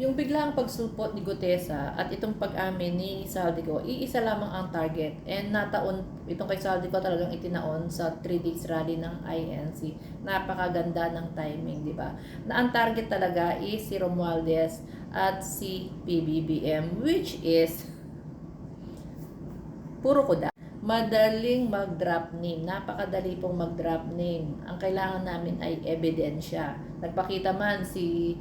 Yung biglang pagsulpot ni Gutesa at itong pag-amin ni Saldico, iisa lamang ang target. And nataon, itong kay Saldico talagang itinaon sa 3 days rally ng INC. Napakaganda ng timing, di ba? Na ang target talaga is si Romualdez at si PBBM, which is puro kuda. Madaling mag-drop name. Napakadali pong mag-drop name. Ang kailangan namin ay ebidensya. Nagpakita man si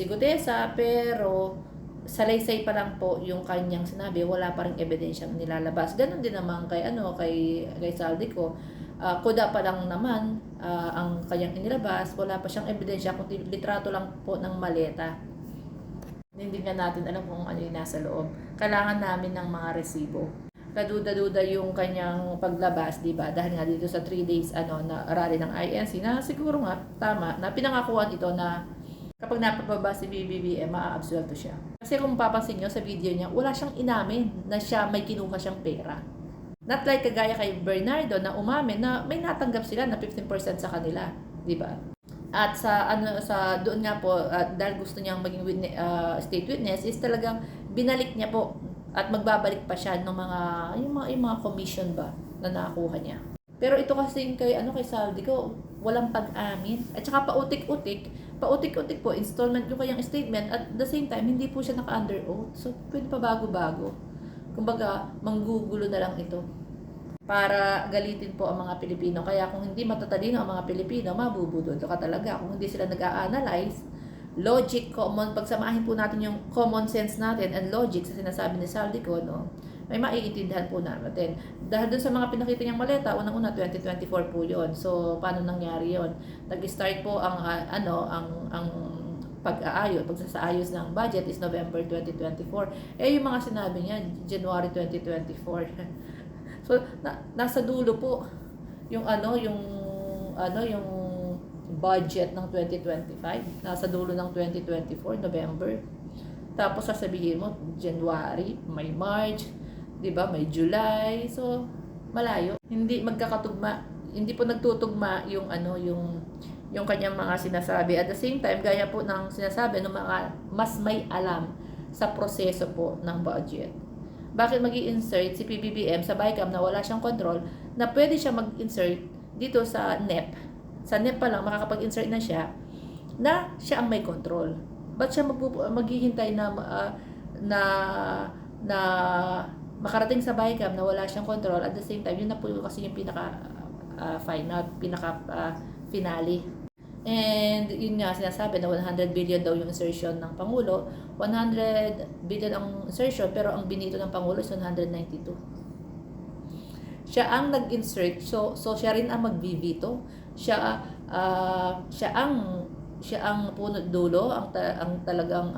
Gutesa, pero salaysay pa lang po yung kanyang sinabi, wala pa ring ebidensyang nilalabas. Ganon din naman kay Saldico. Kuda pa lang naman ang kanyang inilabas, wala pa siyang ebidensya, kundi litrato lang po ng maleta. Hindi nga natin alam kung ano yung nasa loob. Kailangan namin ng mga resibo. Kaduda-duda yung kanyang paglabas, di ba? Dahil nga dito sa 3 days na rally ng INC na siguro nga tama na pinangakuan ito na kapag napababa si BBBM, maa-absuelto siya. Kasi kung papansin nyo sa video niya, wala siyang inamin na siya may kinuha siyang pera. Not like kagaya kay Bernardo na umamin na may natanggap sila na 15% sa kanila, di ba? At sa doon nga po dahil gusto niyang maging state witness is talagang binalik niya po at magbabalik pa siya ng yung mga commission ba na nakuha niya. Pero ito kasi kay Saldico, walang pag-amin. At saka pautik-utik po, installment yung kayang statement at the same time, hindi po siya naka-under oath. So, pwede pa bago-bago. Kumbaga, manggugulo na lang ito para galitin po ang mga Pilipino. Kaya kung hindi matatalino ang mga Pilipino, mabubudol ka talaga. Kung hindi sila nag-a-analyze, logic, pagsamahin po natin yung common sense natin and logic sa sinasabi ni Saldico, no, may maiintindihan po natin. Dahil dun sa mga pinakita niyang maleta, unang-una 2024 po 'yon. So paano nangyari 'yon? Nag-start po ang ang pag-aayos, pagsasaayos ng budget is November 2024. Yung mga sinabi niya January 2024. So nasa dulo po yung yung budget ng 2025, nasa dulo ng 2024, November. Tapos sasabihin mo, January, may March, 'di ba? May July. So, malayo. Hindi magkakatugma. Hindi po nagtutugma yung kanyang mga sinasabi. At the same time, gaya po ng sinasabi ng mga mas may alam sa proseso po ng budget. Bakit magi-insert si PBBM sa BICAM na wala siyang control, na pwede siya mag-insert dito sa NEP? Sa NEP pa lang, makakapag-insert na siya ang may control. Ba't siya maghihintay na makarating sa BICAM na wala siyang control, at the same time, yun na po kasi yung finale. And yun nga, sinasabi na 100 billion daw yung insertion ng Pangulo. 100 billion ang insertion, pero ang binito ng Pangulo is 192. Siya ang nag-insert, so siya rin ang mag-veto. Siya ang punot dulo, ang talagang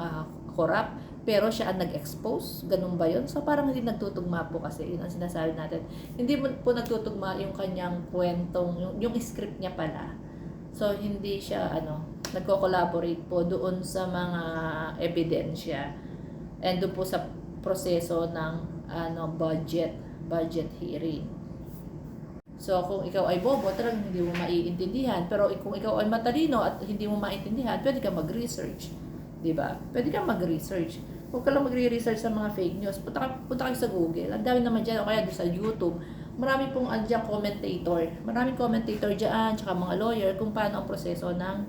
corrupt, pero siya ang nag-expose. Ganun ba yun? So parang hindi nagtutugma po, kasi yun ang sinasabi natin. Hindi po nagtutugma yung kanyang kwentong, yung script niya pala. So hindi siya nagko-collaborate po doon sa mga ebidensya and doon po sa proseso ng budget hearing. So, kung ikaw ay bobo, talagang hindi mo maiintindihan. Pero kung ikaw ay matalino at hindi mo maintindihan, pwede ka mag-research. Diba? Pwede ka mag-research. Huwag ka lang magre-research sa mga fake news. Punta kayo sa Google. Ang dami naman dyan, o kaya sa YouTube. Marami pong andyan commentator. Maraming commentator dyan, tsaka mga lawyer, kung paano ang proseso ng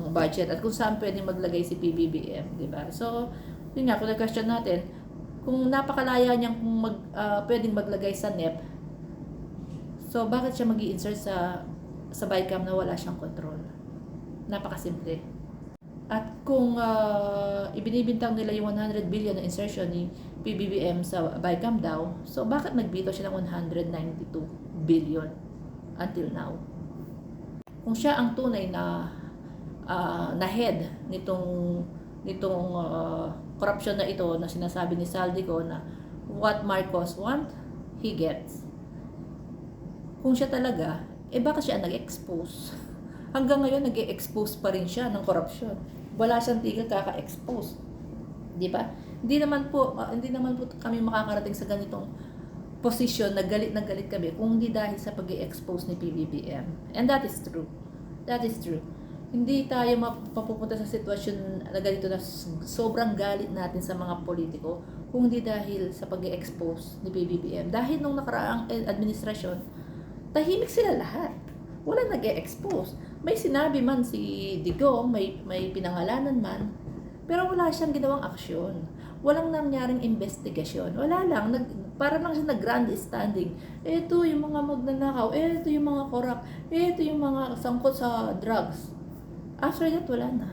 budget at kung saan pwedeng maglagay si PBBM. Diba? So, yun nga, kung nag-question natin, kung napakalaya niyang pwedeng maglagay sa NEP, so bakit siya mag-i-insert sa BICAM na wala siyang control? Napakasimple. At kung ibinibintang nila yung 100 billion na insertion ni PBBM sa BICAM daw, so bakit nagbito siya ng 192 billion until now? Kung siya ang tunay na head nitong corruption na ito na sinasabi ni Saldico, na what Marcos want, he gets. Kung siya talaga, bakit siya nag-expose? Hanggang ngayon, nag-expose pa rin siya ng corruption. Wala siyang tigil kaka-expose. Di ba? Hindi naman po kami makakarating sa ganitong posisyon na galit kami kung hindi dahil sa pag-i-expose ni PBBM. And that is true. That is true. Hindi tayo mapupunta sa sitwasyon na ganito na sobrang galit natin sa mga politiko kung hindi dahil sa pag-expose ni PBBM. Dahil nung nakaraang administrasyon, tahimik sila lahat. Wala nag-expose. May sinabi man si Digong, may pinangalanan man, pero wala siyang ginawang aksyon. Walang nangyaring investigasyon. Wala lang, para lang siya nag-grandstanding. Ito yung mga magnanakaw, ito yung mga korap, ito yung mga sangkot sa drugs. After that, wala na.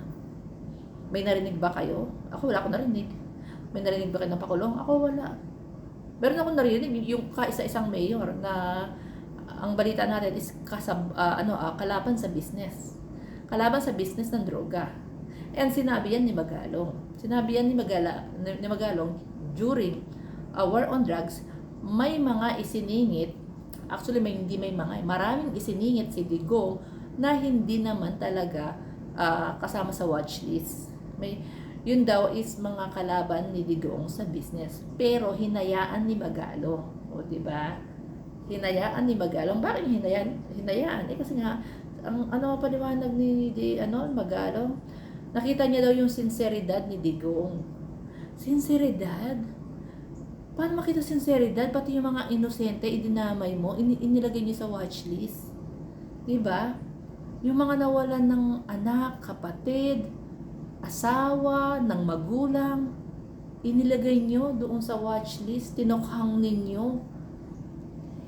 May narinig ba kayo? Ako wala akong narinig. May narinig ba kayo ng pakulong? Ako wala. Meron akong narinig yung kaisa-isang mayor na ang balita natin is kalaban sa business. Kalaban sa business ng droga. And sinabi yan ni Magalong. Sinabi yan ni Magalong during a war on drugs, may mga isiningit, actually maraming isiningit si Digong na hindi naman talaga kasama sa watch list. Yun daw is mga kalaban ni Digong sa business. Pero hinayaan ni Magalong. O, diba? Hinayaan ni Magalong. Bakit hinayaan? Kasi nga, ang paliwanag ni Magalong, nakita niya daw yung sinseridad ni Digong. Sinseridad? Paano makita sinseridad? Pati yung mga inosente, idinamay mo, inilagay niyo sa watch list. Diba? Yung mga nawalan ng anak, kapatid, asawa, ng magulang, inilagay nyo doon sa watch list, tinukhang ninyo.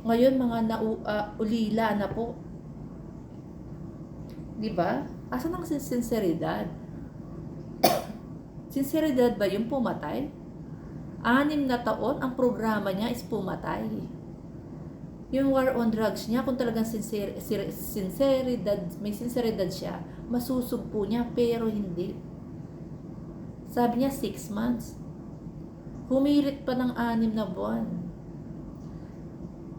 Ngayon, mga ulila na po. Diba? Asan ang sinseridad? Sinseridad ba yung pumatay? 6 na taon, ang programa niya is pumatay. Yung war on drugs niya, kung talagang may sinseridad siya, masusugpo niya, pero hindi. Sabi niya, 6 months. Humirit pa ng 6 na buwan.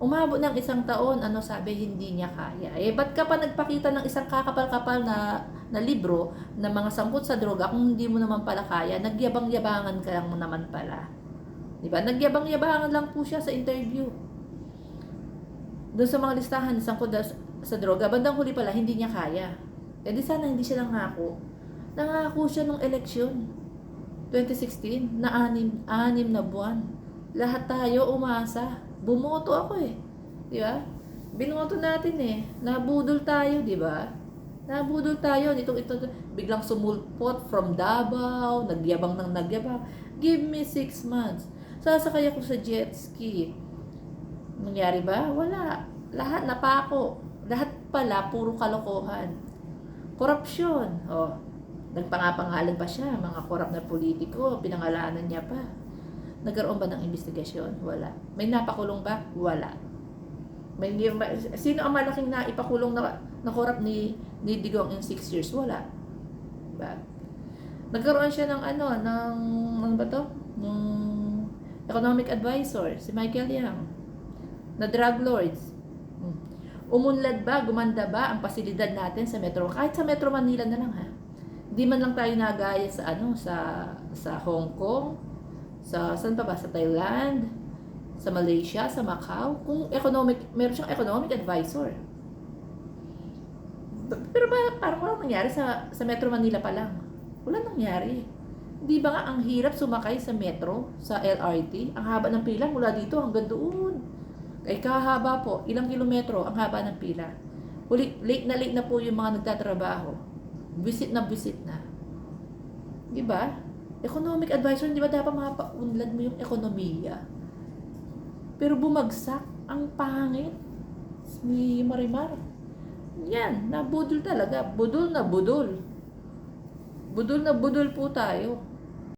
Umabot ng 1 taon, sabi, hindi niya kaya. Ba't ka pa nagpakita ng isang kakapal-kapal na libro na mga sangkot sa droga kung hindi mo naman pala kaya? Nagyabang-yabangan ka lang naman pala. Diba? Nagyabang-yabangan lang po siya sa interview. Doon sa mga listahan, sangkot sa droga, bandang huli pala, hindi niya kaya. Di sana hindi siya nangako. Nangako siya nung eleksyon. 2016, na 6 na buwan. Lahat tayo umasa. Bumoto ako Di ba? Binoto natin Nabudol tayo, di ba? Nabudol tayo. Ito, biglang sumulpot from Davao, nagyabang. Give me 6 months. Sasakay ako sa jet ski. Nangyari ba? Wala. Lahat napako. Lahat pala, puro kalokohan. Korupsyon. Nagpangapangalan pa siya. Mga korap na politiko. Pinangalanan niya pa. Nagkaroon ba ng investigasyon? Wala. May napakulong ba? Wala. Sino ang malaking naipakulong na korap ni Digong in 6 years? Wala. Diba? Nagkaroon siya ng ano ba to? Ng economic advisor, si Michael Yang, na drug lords. Umunlad ba, gumanda ba ang pasilidad natin sa Metro? Kahit sa Metro Manila na lang Hindi man lang tayo nagaya sa Hong Kong, saan pa ba? Sa Thailand, sa Malaysia, sa Macau. Meron siyang economic advisor. Pero parang walang nangyari sa Metro Manila pa lang. Wala nangyari. Di ba nga ang hirap sumakay sa metro, sa LRT? Ang haba ng pila mula dito hanggang doon. Ay kahaba po, ilang kilometro ang haba ng pila. Late na po yung mga nagtatrabaho. Visit na. Di ba? Economic advisor, di ba dapat mapaunlad mo yung ekonomiya? Pero bumagsak, ang pangit. Ni Marimar. Yan, nabudol talaga. Budol na budol. Budol na budol po tayo.